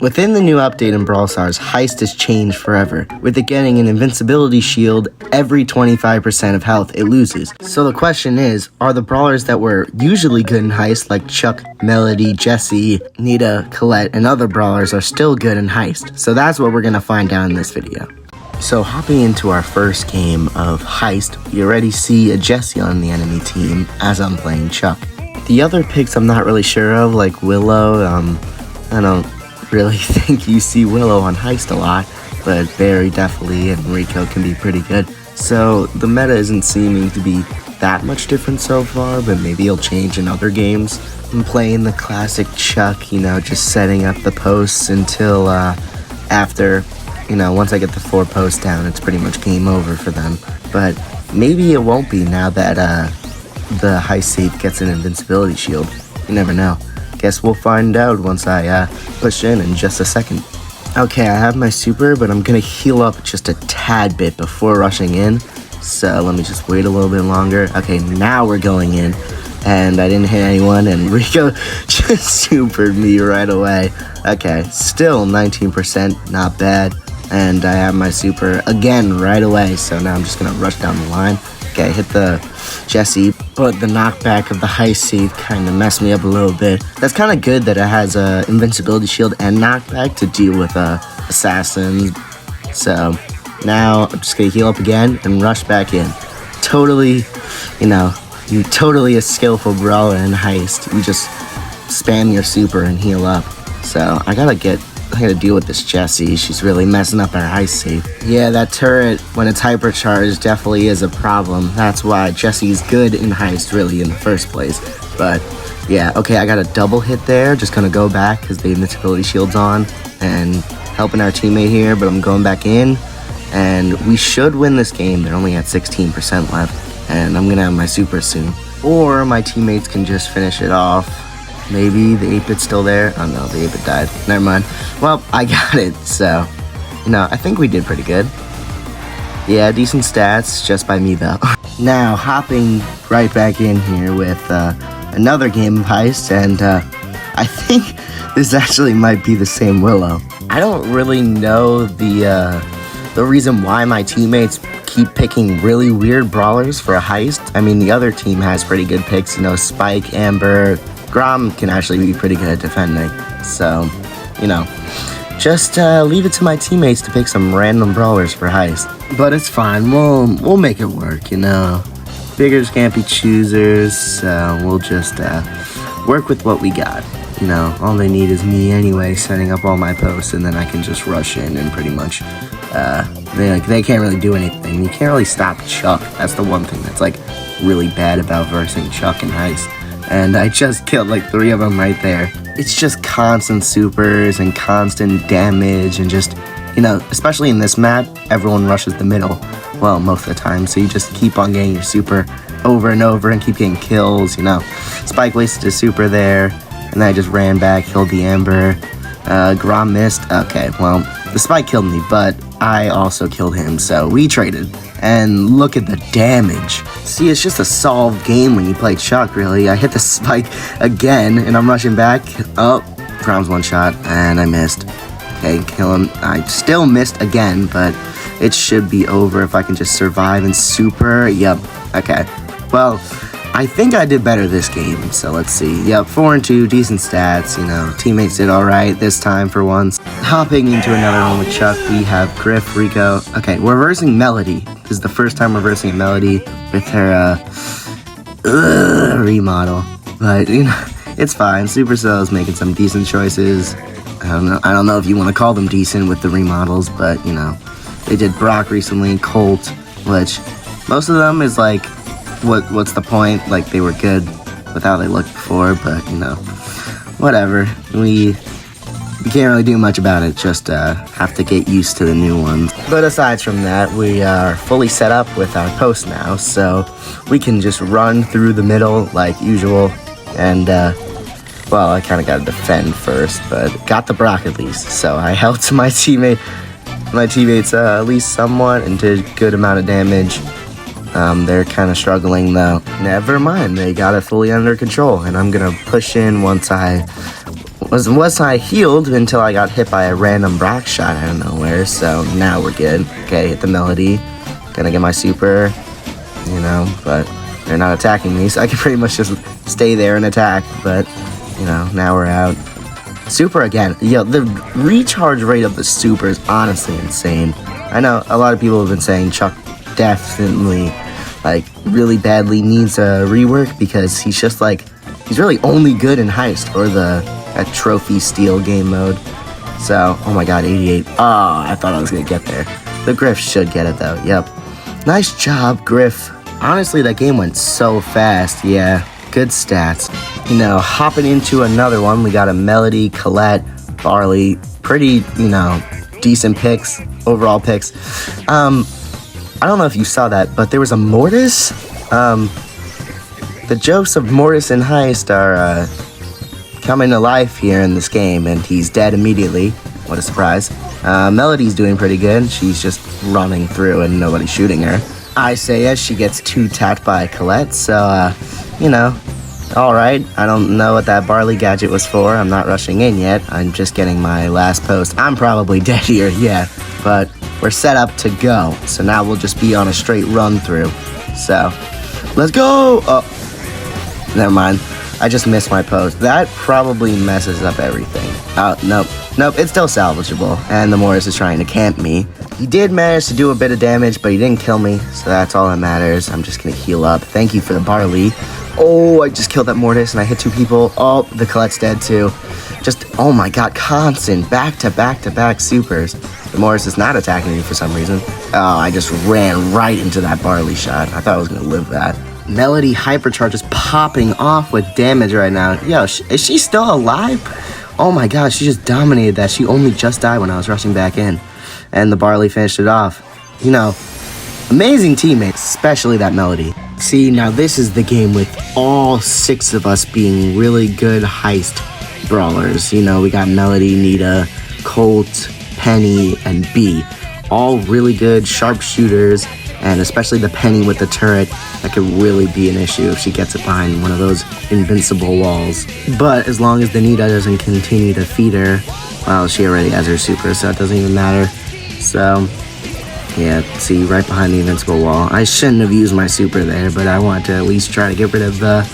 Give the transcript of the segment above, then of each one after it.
Within the new update in Brawl Stars, Heist has changed forever, with it getting an invincibility shield every 25% of health it loses. So the question is, are the brawlers that were usually good in Heist, like Chuck, Melody, Jessie, Nita, Colette, and other brawlers are still good in Heist? So that's what we're gonna find out in this video. So hopping into our first game of Heist, you already see a Jessie on the enemy team as I'm playing Chuck. The other picks I'm not really sure of, like Willow, I don't really think you see Willow on Heist a lot, but Barry definitely and Rico can be pretty good. So the meta isn't seeming to be that much different so far, but maybe it'll change in other games. I'm playing the classic Chuck, just setting up the posts until after, once I get the 4 posts down, it's pretty much game over for them. But maybe it won't be now that the Heist safe gets an invincibility shield. You never know. Guess we'll find out once I push in just a second. Okay, I have my super, but I'm gonna heal up just a tad bit before rushing in. So let me just wait a little bit longer. Okay, now we're going in. And I didn't hit anyone, and Rico just supered me right away. Okay, still 19%, not bad. And I have my super again right away, so now I'm just gonna rush down the line. Okay, hit the Jessie, but the knockback of the Heist safe kind of messed me up a little bit. That's kind of good that it has a invincibility shield and knockback to deal with assassins. So now I'm just gonna heal up again and rush back in. Totally, you're totally a skillful brawler in Heist. You just spam your super and heal up. So I gotta deal with this Jessie. She's really messing up our Heist safe. Yeah, that turret, when it's hypercharged, definitely is a problem. That's why Jessie's good in Heist, really, in the first place. But, yeah, okay, I got a double hit there. Just gonna go back, because the invincibility shield's on, and helping our teammate here, but I'm going back in. And we should win this game. They're only at 16% left, and I'm gonna have my super soon. Or my teammates can just finish it off. Maybe the 8-bit's still there. Oh no, the 8-bit died. Never mind. Well, I got it, so, I think we did pretty good. Yeah, decent stats, just by me though. Now, hopping right back in here with another game of Heist, and I think this actually might be the same Willow. I don't really know the reason why my teammates keep picking really weird brawlers for a Heist. I mean, the other team has pretty good picks, Spike, Amber. Grom can actually be pretty good at defending, so, just leave it to my teammates to pick some random brawlers for Heist. But it's fine, we'll make it work, Biggers can't be choosers, so we'll just work with what we got. All they need is me anyway, setting up all my posts, and then I can just rush in and pretty much, they can't really do anything. You can't really stop Chuck. That's the one thing that's, really bad about versing Chuck in Heist. And I just killed 3 of them right there. It's just constant supers and constant damage and just, especially in this map, everyone rushes the middle. Well, most of the time, so you just keep on getting your super over and over and keep getting kills, Spike wasted his super there, and then I just ran back, killed the Amber. Grom missed. Okay, well, the Spike killed me, but I also killed him, so we traded. And look at the damage. See, it's just a solved game when you play Chuck, really. I hit the Spike again, and I'm rushing back. Oh, Grom's one shot, and I missed. Okay, kill him. I still missed again, but it should be over if I can just survive and super. Yep, okay. Well, I think I did better this game, so let's see. Yep, 4-2, decent stats, teammates did alright this time for once. Hopping into another one with Chuck, we have Griff, Rico. Okay, we're versing Melody. This is the first time we're versing a Melody with her, remodel. But, it's fine. Supercell's making some decent choices. I don't know if you want to call them decent with the remodels, but, they did Brock recently, Colt, which most of them is what's the point? They were good with how they looked before, but, whatever. We can't really do much about it, just have to get used to the new ones. But aside from that, we are fully set up with our post now, so we can just run through the middle like usual, and, well, I kind of got to defend first, but got the Brock at least, so I helped my teammates at least somewhat and did a good amount of damage. They're kind of struggling though. Never mind, they got it fully under control, and I'm gonna push in once I Was I healed until I got hit by a random Brock shot out of nowhere, so now we're good. Okay, hit the Melody. Gonna get my super, but they're not attacking me, so I can pretty much just stay there and attack, but, now we're out. Super again. Yo, the recharge rate of the super is honestly insane. I know a lot of people have been saying Chuck definitely, really badly needs a rework because he's really only good in Heist or that trophy steal game mode. So, oh my god, 88. Oh, I thought I was gonna get there. The Griff should get it though, yep. Nice job, Griff. Honestly, that game went so fast, yeah. Good stats. Hopping into another one, we got a Melody, Colette, Barley. Pretty, decent picks, overall picks. I don't know if you saw that, but there was a Mortis. The jokes of Mortis and Heist are coming to life here in this game, and he's dead immediately. What a surprise. Melody's doing pretty good. She's just running through and nobody's shooting her. Isaiah, she gets 2-tapped by Colette, so, alright. I don't know what that Barley gadget was for. I'm not rushing in yet. I'm just getting my last post. I'm probably dead here, yeah, but we're set up to go. So now we'll just be on a straight run through. So, let's go! Oh, never mind. I just missed my post. That probably messes up everything. Oh, nope, it's still salvageable. And the Mortis is trying to camp me. He did manage to do a bit of damage, but he didn't kill me, so that's all that matters. I'm just gonna heal up. Thank you for the Barley. Oh, I just killed that Mortis and I hit 2 people. Oh, the Colette's dead too. Just, oh my god, constant back-to-back supers. The Mortis is not attacking me for some reason. Oh, I just ran right into that Barley shot. I thought I was gonna live that. Melody Hypercharge is popping off with damage right now. Yo, is she still alive? Oh my god, she just dominated that. She only just died when I was rushing back in. And the Barley finished it off. Amazing teammates, especially that Melody. See, now this is the game with all 6 of us being really good Heist brawlers. We got Melody, Nita, Colt, Penny, and B. All really good sharpshooters, and especially the Penny with the turret. That could really be an issue if she gets it behind one of those invincible walls. But as long as the Nita doesn't continue to feed her, well, she already has her super, so it doesn't even matter. So, yeah, see, right behind the invincible wall. I shouldn't have used my super there, but I want to at least try to get rid of the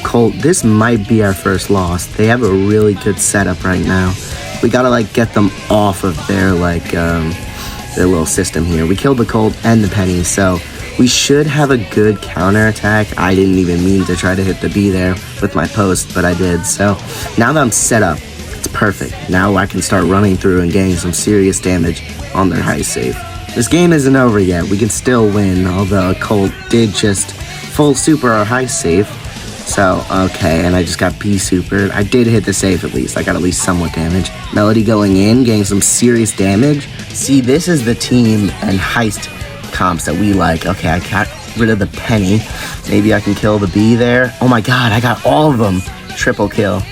Colt. This might be our first loss. They have a really good setup right now. We gotta, get them off of their, their little system here. We killed the Colt and the Penny, so we should have a good counterattack. I didn't even mean to try to hit the B there with my post, but I did. So, now that I'm set up, it's perfect. Now I can start running through and getting some serious damage on their Heist save. This game isn't over yet. We can still win, although Colt did just full super our Heist save. So, okay, and I just got B supered. I did hit the save at least. I got at least somewhat damage. Melody going in, getting some serious damage. See, this is the team and Heist comps that we like. Okay, I got rid of the Penny. Maybe I can kill the B there. Oh my god, I got all of them. Triple kill.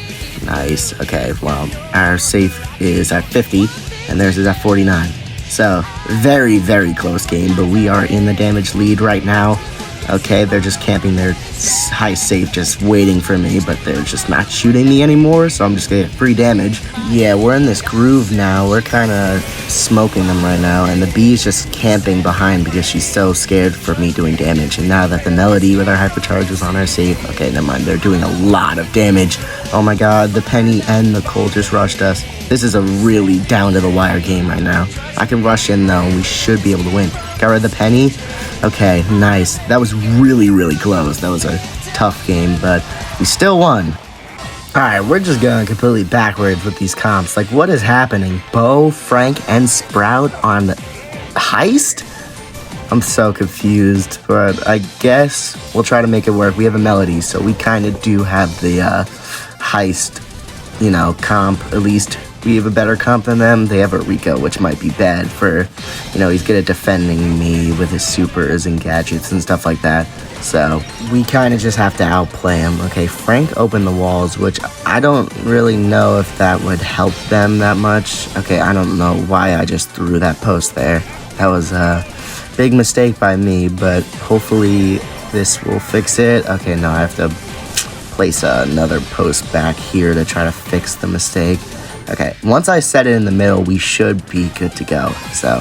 Nice. Okay, well, our safe is at 50, and theirs is at 49. So, very, very close game, but we are in the damage lead right now. Okay, they're just camping their high safe, just waiting for me, but they're just not shooting me anymore, so I'm just gonna get free damage. Yeah, we're in this groove now. We're kind of smoking them right now, and the Bee's just camping behind because she's so scared for me doing damage. And now that the Melody with our hypercharge is on our safe, okay, never mind, they're doing a lot of damage. Oh my god, the Penny and the Colt just rushed us. This is a really down-to-the-wire game right now. I can rush in, though, and we should be able to win. Got rid of the Penny. Okay, nice. That was really, really close. That was a tough game, but we still won. Alright, we're just going completely backwards with these comps. Like, what is happening? Bo, Frank, and Sprout on Heist? I'm so confused, but I guess we'll try to make it work. We have a Melody, so we kind of do have the Heist, comp. At least we have a better comp than them. They have a Rico, which might be bad for, he's good at defending me with his supers and gadgets and stuff like that. So we kind of just have to outplay him. Okay, Frank opened the walls, which I don't really know if that would help them that much. Okay, I don't know why I just threw that post there. That was a big mistake by me, but hopefully this will fix it. Okay, no, I have to place another post back here to try to fix the mistake. Okay, once I set it in the middle, we should be good to go. So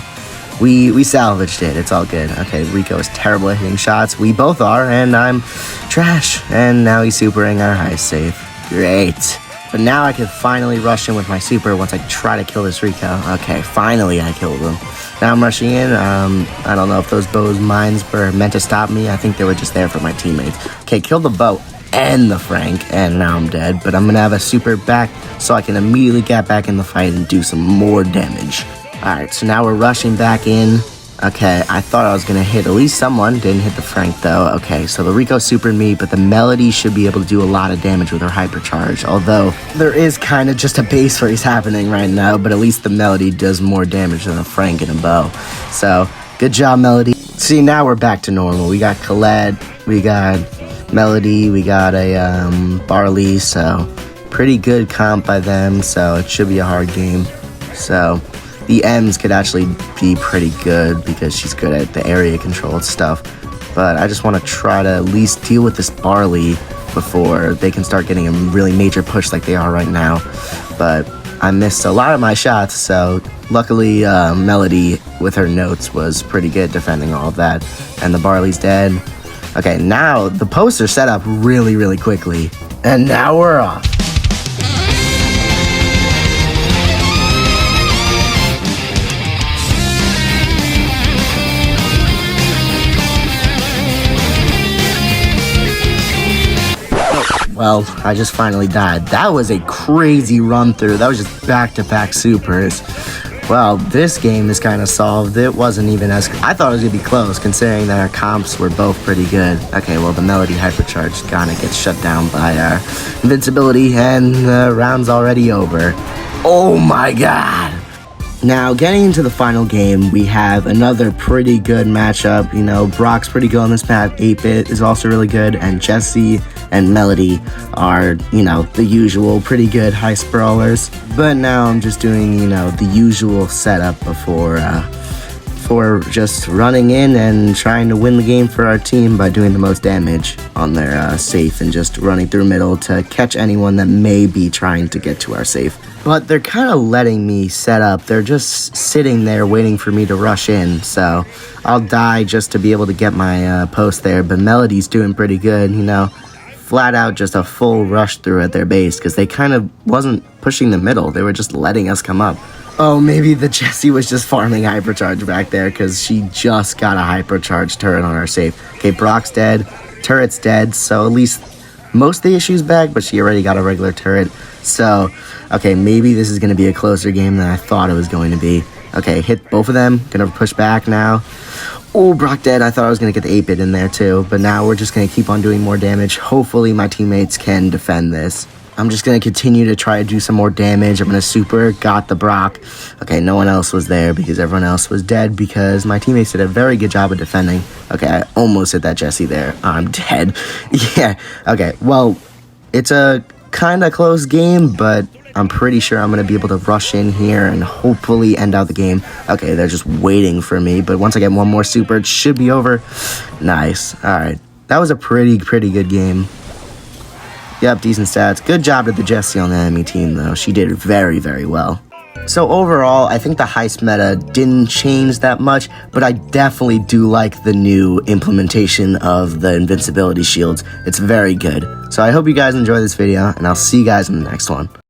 we salvaged it. It's all good. Okay, Rico is terrible at hitting shots. We both are, and I'm trash. And now he's supering our heist safe. Great. But now I can finally rush in with my super once I try to kill this Rico. Okay, finally I killed him. Now I'm rushing in. I don't know if those bows mines were meant to stop me. I think they were just there for my teammates. Okay, kill the bow and the Frank, and now I'm dead. But I'm going to have a super back so I can immediately get back in the fight and do some more damage. Alright, so now we're rushing back in. Okay, I thought I was going to hit at least someone. Didn't hit the Frank, though. Okay, so the Rico supered me, but the Melody should be able to do a lot of damage with her hypercharge. Although, there is kind of just a base race happening right now, but at least the Melody does more damage than a Frank and a bow. So, good job, Melody. See, now we're back to normal. We got Colette, we got Melody, we got a Barley, so pretty good comp by them, so it should be a hard game. So the M's could actually be pretty good because she's good at the area control stuff. But I just want to try to at least deal with this Barley before they can start getting a really major push like they are right now. But I missed a lot of my shots, so luckily Melody with her notes was pretty good defending all of that. And the Barley's dead. Okay, now the posts are set up really, really quickly. And now we're off. Well, I just finally died. That was a crazy run through. That was just back-to-back supers. Well, this game is kind of solved. It wasn't even as... I thought it was going to be close, considering that our comps were both pretty good. Okay, well, the Melody hypercharge kind of gets shut down by our invincibility, and the round's already over. Oh my god! Now, getting into the final game, we have another pretty good matchup. You know, Brock's pretty good on this map. 8-Bit is also really good, and Jesse and Melody are, you know, the usual pretty good heist brawlers. But now I'm just doing, you know, the usual setup before for just running in and trying to win the game for our team by doing the most damage on their safe and just running through middle to catch anyone that may be trying to get to our safe. But they're kind of letting me set up. They're just sitting there waiting for me to rush in. So I'll die just to be able to get my post there. But Melody's doing pretty good, you know. Flat out just a full rush through at their base because they kind of wasn't pushing the middle. They were just letting us come up. Oh, maybe the Jessie was just farming hypercharge back there because she just got a hypercharge turret on our safe. Okay, Brock's dead. Turret's dead. So at least most of the issues back, but she already got a regular turret. So, okay, maybe this is going to be a closer game than I thought it was going to be. Okay, hit both of them. Gonna push back now. Oh, Brock dead. I thought I was going to get the 8-Bit in there too. But now we're just going to keep on doing more damage. Hopefully my teammates can defend this. I'm just going to continue to try to do some more damage. I'm going to super. Got the Brock. Okay, no one else was there because everyone else was dead because my teammates did a very good job of defending. Okay, I almost hit that Jessie there. I'm dead. Yeah. Okay, well, it's a kind of close game, but I'm pretty sure I'm going to be able to rush in here and hopefully end out the game. Okay, they're just waiting for me, but once I get one more super, it should be over. Nice. All right. That was a pretty good game. Yep, decent stats. Good job to the Jessie on the enemy team, though. She did very well. So overall, I think the heist meta didn't change that much, but I definitely do like the new implementation of the invincibility shields. It's very good. So I hope you guys enjoy this video, and I'll see you guys in the next one.